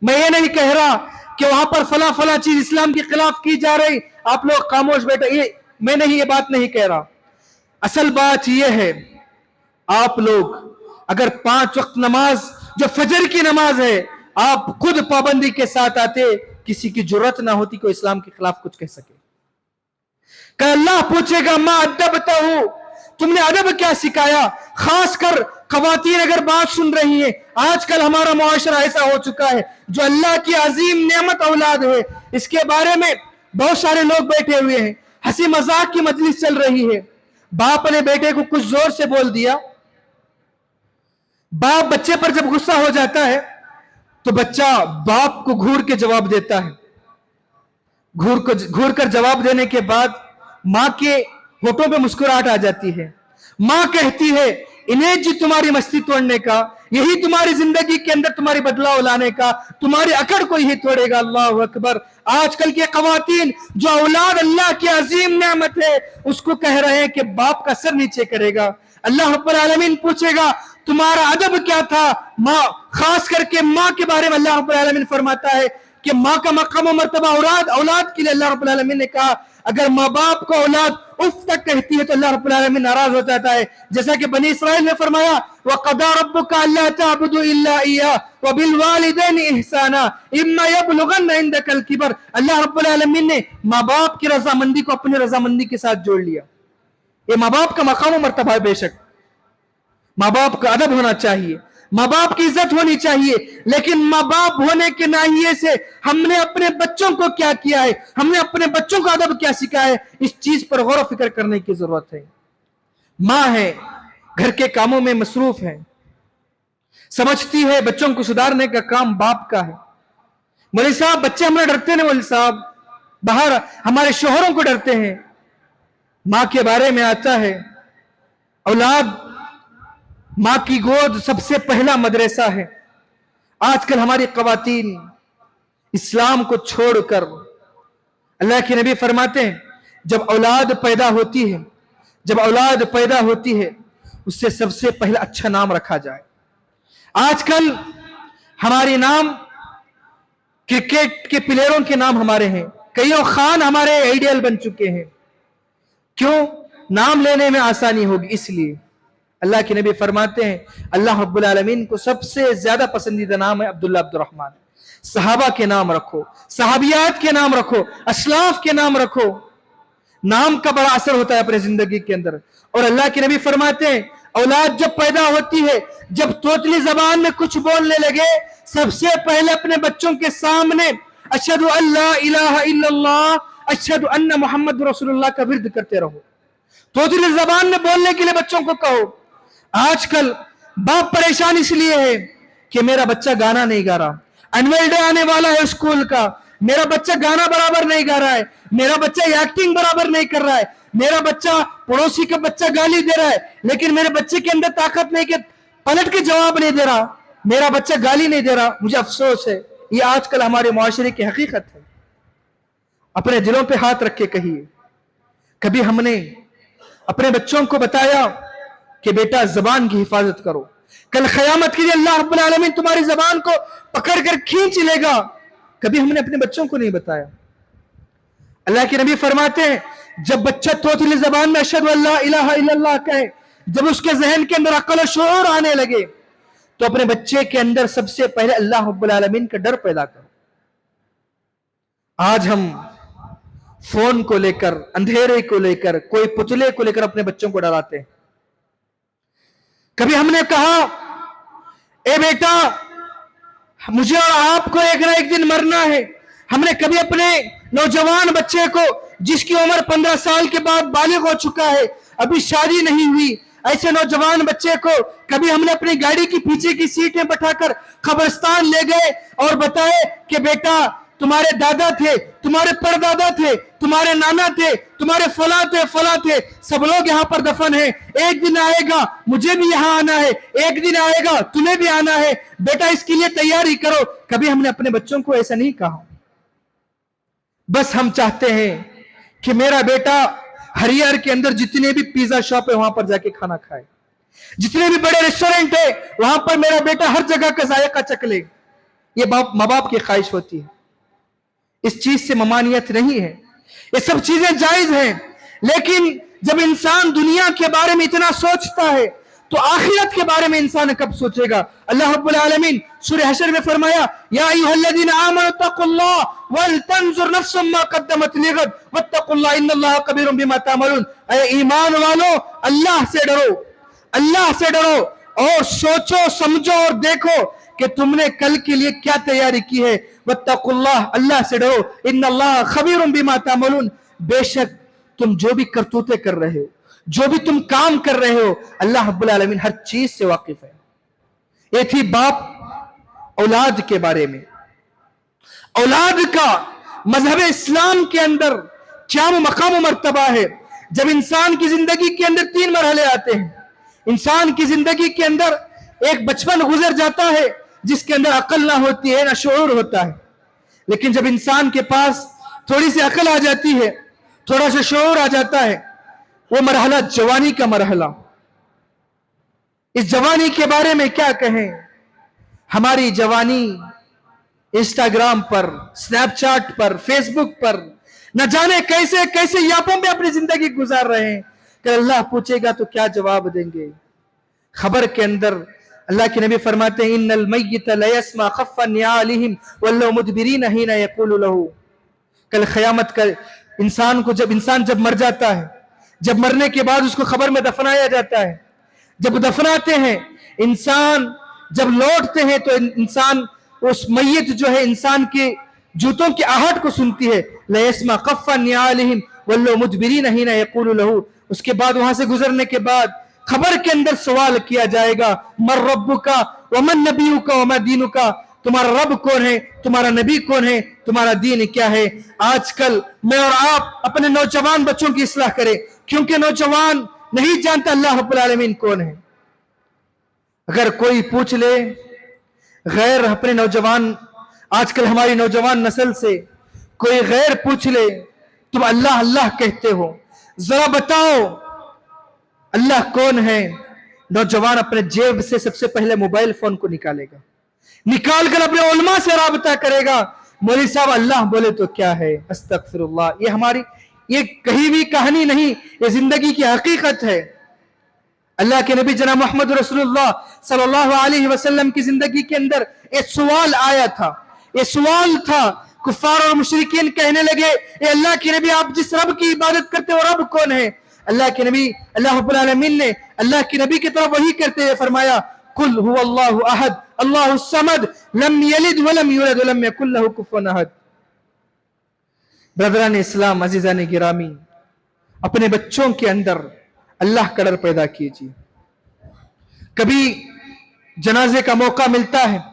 میں یہ نہیں کہہ رہا کہ وہاں پر فلاں چیز اسلام کے خلاف کی جا رہی، آپ لوگ خاموش بیٹھے، میں نہیں، یہ بات نہیں کہہ رہا۔ اصل بات یہ ہے، آپ لوگ اگر 5 وقت نماز جو فجر کی نماز ہے آپ خود پابندی کے ساتھ آتے، کسی کی جرات نہ ہوتی کہ اسلام کے خلاف کچھ کہہ سکے۔ کہ اللہ پوچھے گا ما ادبتہ، تم نے ادب کیا سکھایا؟ خاص کر خواتین اگر بات سن رہی ہیں، آج کل ہمارا معاشرہ ایسا ہو چکا ہے، جو اللہ کی عظیم نعمت اولاد ہے، اس کے بارے میں بہت سارے لوگ بیٹھے ہوئے ہیں، ہنسی مذاق کی مجلس چل رہی ہے، باپ نے بیٹے کو کچھ زور سے بول دیا، باپ بچے پر جب غصہ ہو جاتا ہے تو بچہ باپ کو گھور کے جواب دیتا ہے، گھور کر جواب دینے کے بعد ماں کے ہونٹوں پہ مسکراہٹ آ جاتی ہے۔ ماں کہتی ہے انہیں جی تمہاری مستی توڑنے کا، یہی تمہاری زندگی کے اندر تمہاری بدلاؤ لانے کا، تمہاری اکڑ کو یہی توڑے گا۔ اللہ اکبر۔ آج کل کی خواتین جو اولاد اللہ کی عظیم نعمت ہے اس کو کہہ رہے ہیں کہ باپ کا سر نیچے کرے گا۔ اللہ رب العالمین پوچھے گا تمہارا ادب کیا تھا؟ ماں، خاص کر کے ماں کے بارے میں اللہ رب العالمین فرماتا ہے کہ ماں کا مقام و مرتبہ اولاد کے لیے اللہ رب العالمین نے کہا اگر ماں باپ کو اولاد اف تک کہتی ہے تو اللہ رب العالمین ناراض ہو جاتا ہے، جیسا کہ بنی اسرائیل نے فرمایا وَقَضَىٰ رَبُّكَ أَلَّا تَعْبُدُوا إِلَّا إِيَّاهُ وَبِالْوَالِدَيْنِ إِحْسَانًا إِمَّا يَبْلُغَنَّ عِندَكَ الْكِبَرَ۔ اللہ رب العالمین نے ماں باپ کی رضامندی کو اپنی رضامندی کے ساتھ جوڑ لیا۔ یہ ماں باپ کا مقام و مرتبہ ہے، بے شک ماں باپ کا ادب ہونا چاہیے، ماں باپ کی عزت ہونی چاہیے، لیکن ماں باپ ہونے کے ناحیے سے ہم نے اپنے بچوں کو کیا کیا ہے، ہم نے اپنے بچوں کو ادب کیا سکھایا ہے، اس چیز پر غور و فکر کرنے کی ضرورت ہے۔ ماں ہے، گھر کے کاموں میں مصروف ہے، سمجھتی ہے بچوں کو سدھارنے کا کام باپ کا ہے۔ مولوی صاحب بچے ہمارے ڈرتے ہیں، مولوی صاحب باہر ہمارے شوہروں کو ڈرتے ہیں۔ ماں کے بارے میں آتا ہے اولاد ماں کی گود سب سے پہلا مدرسہ ہے۔ آج کل ہماری خواتین اسلام کو چھوڑ کر، اللہ کے نبی فرماتے ہیں جب اولاد پیدا ہوتی ہے اس سے سب سے پہلا اچھا نام رکھا جائے۔ آج کل ہماری نام کرکٹ کے پلیئروں کے نام ہمارے ہیں، کئیوں خان ہمارے آئیڈیل بن چکے ہیں۔ کیوں؟ نام لینے میں آسانی ہوگی اس لیے۔ اللہ کے نبی فرماتے ہیں اللہ رب العالمین کو سب سے زیادہ پسندیدہ نام ہے عبداللہ عبد الرحمن۔ صحابہ کے نام رکھو، صحابیات کے نام رکھو، اسلاف کے نام رکھو۔ نام کا بڑا اثر ہوتا ہے اپنے زندگی کے اندر۔ اور اللہ کے نبی فرماتے ہیں اولاد جب پیدا ہوتی ہے، جب توتلی زبان میں کچھ بولنے لگے، سب سے پہلے اپنے بچوں کے سامنے اشہد ان لا الہ الا اللہ اشہد ان محمد رسول اللہ کا ورد کرتے رہو۔ توتلی زبان میں بولنے کے لیے بچوں کو کہو۔ آج کل باپ پریشان اس لیے ہے کہ میرا بچہ گانا نہیں گا رہا، اینول ڈے آنے والا ہے اسکول کا، میرا بچہ گانا برابر نہیں گا رہا ہے، میرا بچہ ایکٹنگ برابر نہیں کر رہا ہے، میرا بچہ پڑوسی کا بچہ گالی دے رہا ہے لیکن میرے بچے کے اندر طاقت نہیں کہ پلٹ کے جواب نہیں دے رہا، میرا بچہ گالی نہیں دے رہا، مجھے افسوس ہے۔ یہ آج کل ہمارے معاشرے کی حقیقت ہے۔ اپنے دلوں پہ ہاتھ رکھ کے کہیے کبھی ہم نے اپنے بچوں کو بتایا کہ بیٹا زبان کی حفاظت کرو، کل قیامت کے لیے اللہ رب العالمین تمہاری زبان کو پکڑ کر کھینچ لے گا؟ کبھی ہم نے اپنے بچوں کو نہیں بتایا۔ اللہ کے نبی فرماتے ہیں جب بچہ توتلی زبان میں اشہد ان لا الہ الا اللہ کہے، جب اس کے ذہن کے اندر عقل و شعور آنے لگے تو اپنے بچے کے اندر سب سے پہلے اللہ رب العالمین کا ڈر پیدا کرو۔ آج ہم فون کو لے کر، اندھیرے کو لے کر، کوئی پتلے کو لے کر اپنے بچوں کو ڈراتے ہیں۔ کبھی ہم نے کہا اے بیٹا مجھے اور آپ کو ایک نہ ایک دن مرنا ہے؟ ہم نے کبھی اپنے نوجوان بچے کو جس کی عمر 15 سال کے بعد بالغ ہو چکا ہے، ابھی شادی نہیں ہوئی، ایسے نوجوان بچے کو کبھی ہم نے اپنی گاڑی کی پیچھے کی سیٹ میں بٹھا کر قبرستان لے گئے اور بتائے کہ بیٹا تمہارے دادا تھے، تمہارے پردادا تھے، تمہارے نانا تھے، تمہارے فلاں تھے، سب لوگ یہاں پر دفن ہیں، ایک دن آئے گا مجھے بھی یہاں آنا ہے، ایک دن آئے گا تمہیں بھی آنا ہے، بیٹا اس کے لیے تیاری کرو۔ کبھی ہم نے اپنے بچوں کو ایسا نہیں کہا۔ بس ہم چاہتے ہیں کہ میرا بیٹا ہریار کے اندر جتنے بھی پیزا شاپ ہے وہاں پر جا کے کھانا کھائے، جتنے بھی بڑے ریسٹورنٹ ہے وہاں پر میرا بیٹا ہر جگہ کا ذائقہ چکھ لے۔ یہ ماں باپ کی خواہش ہوتی ہے، اس چیز سے ممانعت نہیں ہے، یہ سب چیزیں جائز ہیں، لیکن جب انسان دنیا کے بارے میں اتنا سوچتا ہے تو آخرت کے بارے میں انسان کب سوچے گا؟ اللہ رب العالمین سورہ حشر میں فرمایا یا ایھا الذین آمنوا اتقوا اللہ ولتنظر نفس ما قدمت لغد واتقوا اللہ ان اللہ خبیر بما تعملون۔ اے ایمان والو اللہ سے ڈرو، اللہ سے ڈرو اور سوچو سمجھو اور دیکھو کہ تم نے کل کے لیے کیا تیاری کی ہے۔ واتقوا اللہ، اللہ سے ڈرو، ان اللہ خبیر بما تعملون، بے شک تم جو بھی کرتوتے کر رہے ہو، جو بھی تم کام کر رہے ہو، اللہ رب العالمین ہر چیز سے واقف ہے۔ یہ تھی باپ اولاد کے بارے میں۔ اولاد کا مذہب اسلام کے اندر کیا مقام و مرتبہ ہے؟ جب انسان کی زندگی کے اندر 3 مرحلے آتے ہیں۔ انسان کی زندگی کے اندر ایک بچپن گزر جاتا ہے جس کے اندر عقل نہ ہوتی ہے، نہ شعور ہوتا ہے، لیکن جب انسان کے پاس تھوڑی سی عقل آ جاتی ہے، تھوڑا سا شعور آ جاتا ہے، وہ مرحلہ جوانی کا مرحلہ۔ اس جوانی کے بارے میں کیا کہیں؟ ہماری جوانی इंस्टाग्राम पर, स्नैपचैट पर, फेसबुक पर, न जाने कैसे कैसे यापों में अपनी जिंदगी गुजार रहे हैं कि अल्लाह पूछेगा तो क्या जवाब देंगे। खबर के अंदर अल्लाह के नबी फरमाते हैं, इन्नल मय्यत ला यस्मा खफ्फा नियालिहिम वल्लौ मुदबिरीन हिना यक़ूलु लहू। कल क़यामत का इंसान जब मर जाता है, जब मरने के बाद उसको खबर में दफनाया जाता है, जब दफनाते हैं इंसान, जब लौटते हैं तो इंसान उस मैयत जो है इंसान के जूतों की आहट को सुनती है, ला यस्मा खफ्फा नियालिहिम वल्लौ मुदबिरीन हिना यक़ूलु लहू। उसके बाद वहां से गुजरने के बाद खबर के अंदर सवाल किया जाएगा, मर रब्बुका व मन नबियुका व मा दीनुका, तुम्हारा रब कौन है, तुम्हारा नबी कौन है, तुम्हारा दीन क्या है। आजकल मैं और आप अपने नौजवान बच्चों की इस्लाह करें, क्योंकि नौजवान नहीं जानता अल्लाह रब्बुल आलमीन कौन है। अगर कोई पूछ ले गैर अपने नौजवान, आजकल हमारी नौजवान नस्ल से कोई गैर पूछ ले तुम अल्लाह अल्लाह कहते हो, जरा बताओ अल्लाह कौन है, नौजवान अपने जेब से सबसे पहले मोबाइल फोन को निकालेगा, निकाल कर अपने उलमा से राबता करेगा, मौलवी साहब अल्लाह बोले तो क्या है, अस्तगफिरुल्लाह। ये हमारी ये कही हुई कहानी नहीं, ये जिंदगी की हकीकत है। अल्लाह के नबी जनाब मोहम्मद रसूलुल्लाह सल्लल्लाहु अलैहि वसल्लम की जिंदगी के अंदर एक सवाल आया था। ये सवाल था, कुफार और मुशरिकीन कहने लगे, ए अल्लाह के नबी आप जिस रब की इबादत करते हो रब कौन है। अल्लाह के नबी अल्लाह रब्बुल आलमीन ने अल्लाह के नबी की तरफ वही करते हुए फरमाया, कुल हुवल्लाहु अहद अल्लाहु समद लम यलिद वलम यूलद वलम यकुल लहू कुफुवन अहद। ब्रदरान इस्लाम, अजीजान गिरामी, अपने बच्चों के अंदर अल्लाह का डर पैदा कीजिए। कभी जनाजे का मौका मिलता है,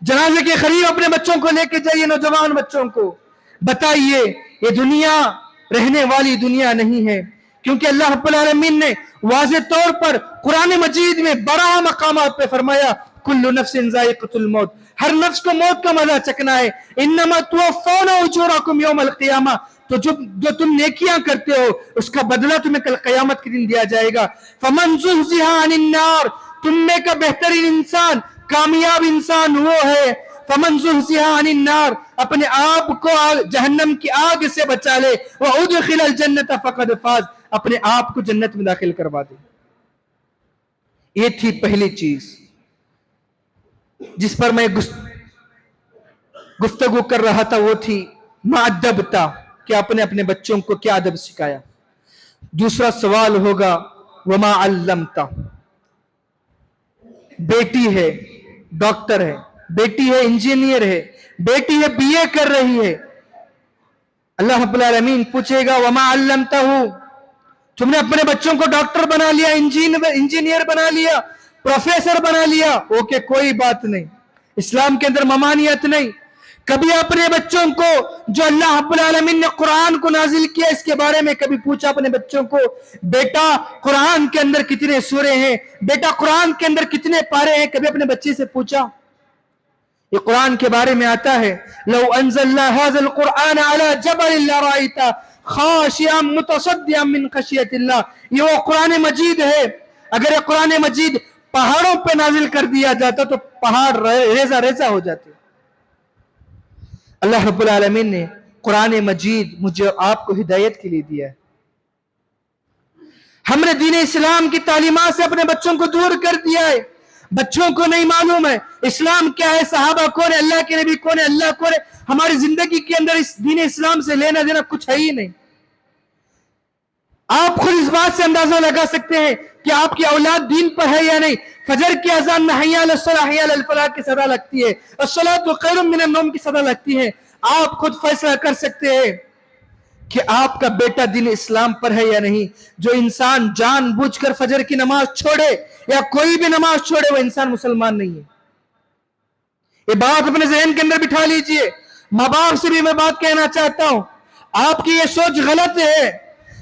जनाजे के करीब अपने बच्चों को लेके जाइए, नौजवान बच्चों को बताइए ये दुनिया रहने वाली दुनिया नहीं है, क्योंकि अल्लाह रब्बुल आलमीन ने वाज़े तौर पर कुरान मजीद में बड़ा मकामात पे फरमाया, कुल्लु नफ्सिन ज़ाइक़तुल मौत, हर नफ्स को मौत का मजा चखना है। इन्नमा तुवफ़्फ़ौना उजूरकुम यौमल क़ियामा, तो जो तुम नेकियां करते हो उसका बदला तुम्हें कल क़यामत के दिन दिया जाएगा। फमन ज़ुहज़िहा अनिन नार, तुम में का बेहतरीन इंसान, कामयाब इंसान वो है, फमन ज़ुहज़िहा अनिन नार, अपने आप को जहन्नम की आग से बचा ले, व उदखिलल जन्नत फ़क़द फ़ाज़, अपने आप को जन्नत में दाखिल करवा दे। ये थी पहली चीज जिस पर मैं गुफ्तगू कर रहा था, वो थी माअद्दबता, कि आपने अपने बच्चों को क्या अदब सिखाया। दूसरा सवाल होगा वमा अल्लमता, बेटी है डॉक्टर है, बेटी है इंजीनियर है, बेटी है बीए कर रही है, अल्लाह रब्बुल आलमीन पूछेगा वमा अल्लमतहू, तुमने अपने बच्चों को डॉक्टर बना लिया, इंजीनियर बना लिया, प्रोफेसर बना लिया, ओके कोई बात नहीं, इस्लाम के अंदर ममानियत नहीं। कभी अपने बच्चों को, जो अल्लाह रब्बुल आलमीन ने कुरान को नाजिल किया इसके बारे में कभी पूछा अपने बच्चों को, बेटा कुरान के अंदर कितने सूरे हैं, बेटा कुरान के अंदर कितने पारे हैं, कभी अपने बच्चे से पूछा। ये कुरान के बारे में आता है, लौ अंज़लना हाज़ल कुरान अला जबल लराइता खाशियम मुतसद्दियम मिन खशियतिल्लाह, ये वो कुरान मजीद है, अगर ये कुरान मजीद पहाड़ों पे नाजिल कर दिया जाता तो पहाड़ रेजा रेजा हो जाते। अल्लाह रब्बुल आलमीन ने कुरान मजीद मुझे आपको हिदायत के लिए दिया है। हमने दीन इस्लाम की तालीमात से अपने बच्चों को दूर कर दिया है। बच्चों को नहीं मालूम है इस्लाम क्या है, सहाबा कौन है, अल्लाह के नबी कौन है, अल्लाह कौन है। हमारी जिंदगी के अंदर इस दीन इस्लाम से लेना देना कुछ है ही नहीं। आप खुद इस बात से अंदाजा लगा सकते हैं कि आपकी औलाद दीन पर है या नहीं। फजर की अजान में हय्या अलस सलाह हय्या अलल फलाह की सदा लगती है, अस्सलातु खैरुम मिनन नौम की सदा लगती है। आप खुद फैसला कर सकते हैं कि आपका बेटा दीन इस्लाम पर है या नहीं। जो इंसान जानबूझकर फजर की नमाज छोड़े या कोई भी नमाज छोड़े, वो इंसान मुसलमान नहीं है। ये बात अपने जहन के अंदर बिठा लीजिए। माँ बाप से भी मैं बात कहना चाहता हूं, आपकी ये सोच गलत है।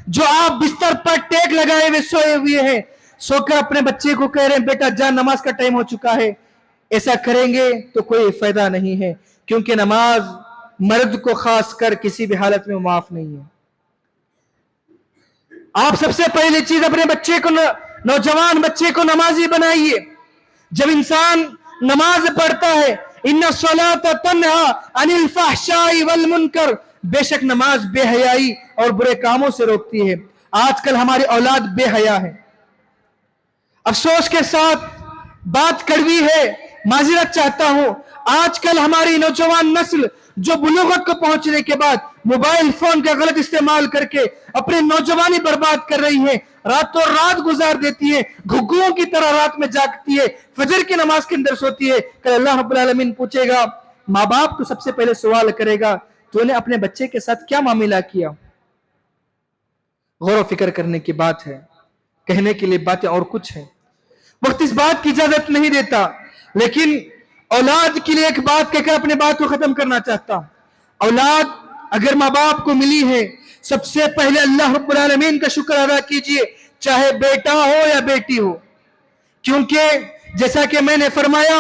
जो आप बिस्तर पर टेक लगाए हुए सोए हुए हैं, सोकर अपने बच्चे को कह रहे हैं बेटा जा नमाज का टाइम हो चुका है, ऐसा करेंगे तो कोई फायदा नहीं है, क्योंकि नमाज मर्द को खास कर किसी भी हालत में माफ नहीं है। आप सबसे पहली चीज अपने बच्चे को, नौजवान बच्चे को नमाजी बनाइए। जब इंसान नमाज पढ़ता है, इन्ना सलाता तन्हा अनिल फहशाई वल मुनकर, बेशक नमाज बेहयाई और बुरे कामों से रोकती है। आजकल हमारी औलाद बेहया है। अफसोस के साथ बात कड़वी है, माजरत चाहता हूं, आजकल हमारी नौजवान नस्ल जो बुलूगत को पहुंचने के बाद मोबाइल फोन का गलत इस्तेमाल करके अपनी नौजवानी बर्बाद कर रही है, रातों रात गुजार देती है, घुग्गुओं की तरह रात में जागती है, फजर की नमाज के अंदर सोती है। कल अल्लाह रब्बुल आलमीन पूछेगा, माँ बाप को सबसे पहले सवाल करेगा, तूने अपने बच्चे के साथ क्या मामला किया? गौर फिक्र करने की बात है, कहने के लिए बातें और कुछ है, वक्त इस बात की इजाजत नहीं देता, लेकिन औलाद के लिए एक बात कहकर अपने बात को खत्म करना चाहता हूं। औलाद अगर माँ बाप को मिली है, सबसे पहले अल्लाह रब्बुल आलमीन का शुक्र अदा कीजिए, चाहे बेटा हो या बेटी हो, क्योंकि जैसा कि मैंने फरमाया,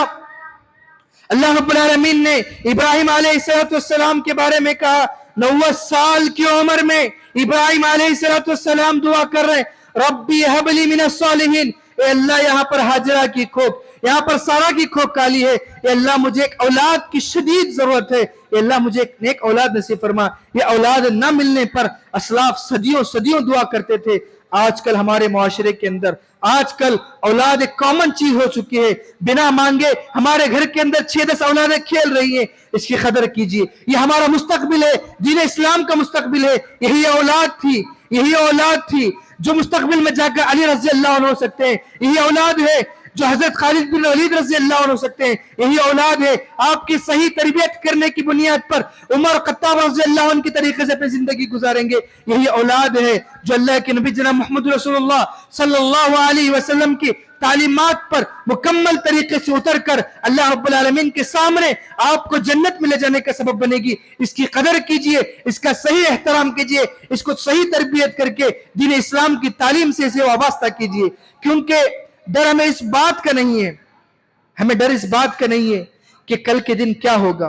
अल्लाह रब्बुल आलमीन ने इब्राहिम अलैहिस्सलाम के बारे में कहा, 90 साल की उम्र में इब्राहिम अलैहिस्सलाम दुआ कर रहे, रब्बी हबली मिनस सालिहीन, अल्लाह यहाँ पर हाजरा की खोप, यहाँ पर सारा की खोप काली है, अल्लाह मुझे एक औलाद की शदीद जरूरत है, अल्लाह मुझे एक नेक औलाद नसीब फरमा। ये औलाद न मिलने पर असलाफ सदियों सदियों दुआ करते थे। आजकल हमारे मुआशरे के अंदर आजकल औलाद एक कॉमन चीज हो चुकी है, बिना मांगे हमारे घर के अंदर 6-10 औलादें खेल रही हैं। इसकी कदर कीजिए, ये हमारा मुस्तकबिल है, दीन इस्लाम का मुस्तकबिल है। यही औलाद थी जो मुस्तकबिल में जाकर अली रज़ी अल्लाह अन्हु हो सकते हैं। यही औलाद है जो हजरत खालिद बिन वलीद रज़ी अल्लाह अन्हु हो सकते हैं। यही औलाद है आपकी सही तरबियत करने की बुनियाद पर उमर खत्ताब रज़ी अल्लाह अन्हु की तरीके से अपनी जिंदगी गुजारेंगे। यही औलाद है जो अल्लाह के नबी जनाब मोहम्मद रसूलुल्लाह सल्लल्लाहु अलैहि वसल्लम की तालीमात पर मुकम्मल तरीके से उतर कर अल्लाह रब्बुल आलमीन के सामने आपको जन्नत में ले जाने का सबब बनेगी। इसकी कदर कीजिए, इसका सही एहतराम कीजिए, इसको सही तरबियत करके दीन इस्लाम की तालीम से इसे वाबस्ता कीजिए। क्योंकि डर हमें इस बात का नहीं है, हमें डर इस बात का नहीं है कि कल के दिन क्या होगा,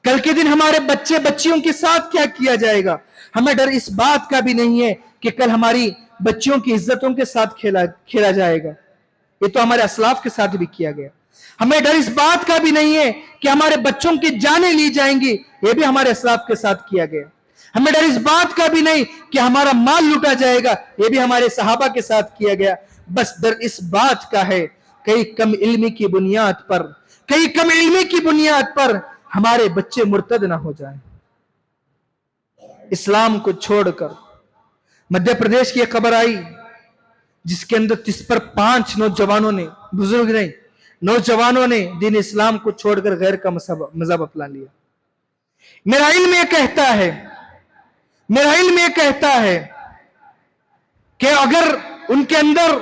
कल के दिन हमारे बच्चे बच्चियों के साथ क्या किया जाएगा। हमें डर इस बात का भी नहीं है कि कल हमारी बच्चियों की इज्जतों के साथ खेला जाएगा, ये तो हमारे असलाफ के साथ भी किया गया। हमें डर इस बात का भी नहीं है कि हमारे बच्चों की जानें ली जाएंगी, ये भी हमारे असलाफ के साथ किया गया। हमें डर इस बात का भी नहीं कि हमारा माल लूटा जाएगा, ये भी हमारे सहाबा के साथ किया गया। बस डर इस बात का है कई कम इल्मी की बुनियाद पर हमारे बच्चे मुर्तद ना हो जाएं। इस्लाम को छोड़कर मध्य प्रदेश की एक खबर आई जिसके अंदर जिस पर 5 नौजवानों ने, बुजुर्ग नहीं, नौजवानों ने दीन इस्लाम को छोड़कर गैर का मजहब अपना लिया। मेरा इल्म ये कहता है कि अगर उनके अंदर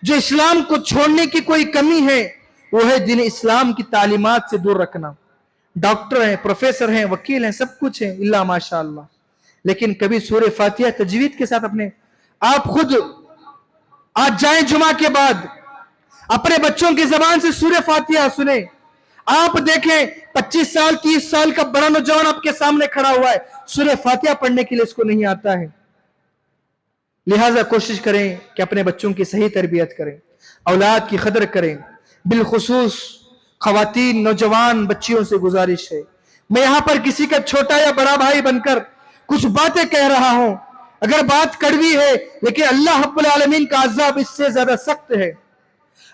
जो इस्लाम को छोड़ने की कोई कमी है वो है दीन इस्लाम की तालीमात से दूर रखना। डॉक्टर हैं, प्रोफेसर हैं, वकील हैं, सब कुछ है इल्ला माशाअल्लाह, लेकिन कभी सूरह फातिहा तजवीद के साथ अपने आप खुद आज जाएं जुमा के बाद अपने बच्चों की जबान से सूरह फातिहा सुने। आप देखें 25 साल 30 साल का बड़ा नौजवान आपके सामने खड़ा हुआ है, सूरह फातिहा पढ़ने के लिए इसको नहीं आता है। लिहाजा कोशिश करें कि अपने बच्चों की सही तरबियत करें, औलाद की कदर करें। बिलखुसूस खवातीन नौजवान बच्चियों से गुजारिश है, मैं यहां पर किसी का छोटा या बड़ा भाई बनकर कुछ बातें कह रहा हूं, अगर बात कड़वी है लेकिन अल्लाह रब्बुल आलमीन का अज़ाब इससे ज्यादा सख्त है।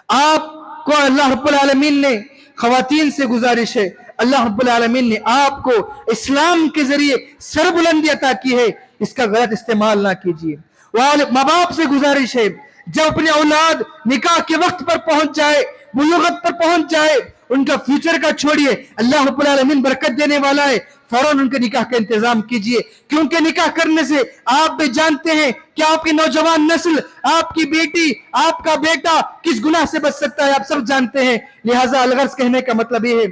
आपको अल्लाह रब्बुल आलमीन ने, खवातीन से गुजारिश है, अल्लाह रब्बुल आलमीन ने आपको इस्लाम के जरिए सरबुलंदी अता की है, इसका गलत इस्तेमाल ना कीजिए। माँ बाप से गुजारिश है, जब अपनी औलाद निकाह के वक्त पर पहुंच जाए, बुलुगत पर पहुंच जाए, उनका फ्यूचर का छोड़िए, अल्लाह रब्बुल आलमीन बरकत देने वाला है, फौरन उनके निकाह का इंतजाम कीजिए। क्योंकि निकाह करने से आप भी जानते हैं कि आपकी नौजवान नस्ल, आपकी बेटी, आपका बेटा किस गुनाह से बच सकता है, आप सब जानते हैं। लिहाजा अलगर्ज कहने का मतलब ये है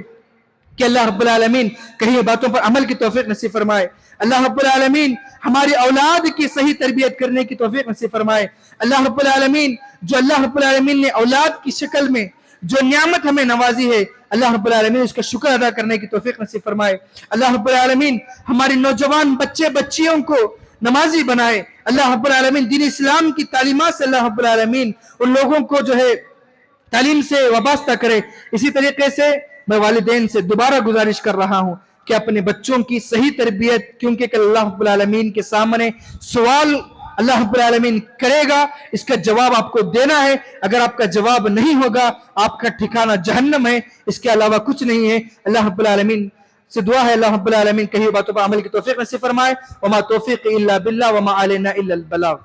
कि अल्लाह रब्बुल आलमीन कहीं बातों पर अमल की तौफीक नसीब फरमाए। अल्लाह रब्बुल आलमीन हमारी औलाद की सही तरबियत करने की तौफीक नसीब फरमाए। अल्लाह रब्बुल आलमीन जो अल्लाह रब्बुल आलमीन ने औलाद की शक्ल में जो नियामत हमें नवाजी है, अल्लाह रब्बुल आलमीन उसका शुक्र अदा करने की तौफीक नसीब फरमाए। अल्लाह रब्बुल आलमीन हमारी नौजवान बच्चे बच्चियों को नमाजी बनाए। अल्लाह रब्बुल आलमीन दीन इस्लाम की तालीमात से अल्लाह रब्बुल आलमीन उन लोगों को जो है तालीम से वाबस्ता करे। इसी तरीके से میں والدین سے دوبارہ گزارش کر رہا ہوں کہ اپنے بچوں کی صحیح تربیت، کیونکہ کہ اللہ رب العالمین کے سامنے سوال اللہ رب العالمین کرے گا، اس کا جواب آپ کو دینا ہے. اگر آپ کا جواب نہیں ہوگا آپ کا ٹھکانہ جہنم ہے، اس کے علاوہ کچھ نہیں ہے. اللہ رب العالمین سے دعا ہے اللہ رب العالمین کہی باتوں پر عمل کی توفیق نصیب فرمائے. وما توفیق الا باللہ وما علینا الا البلاغ.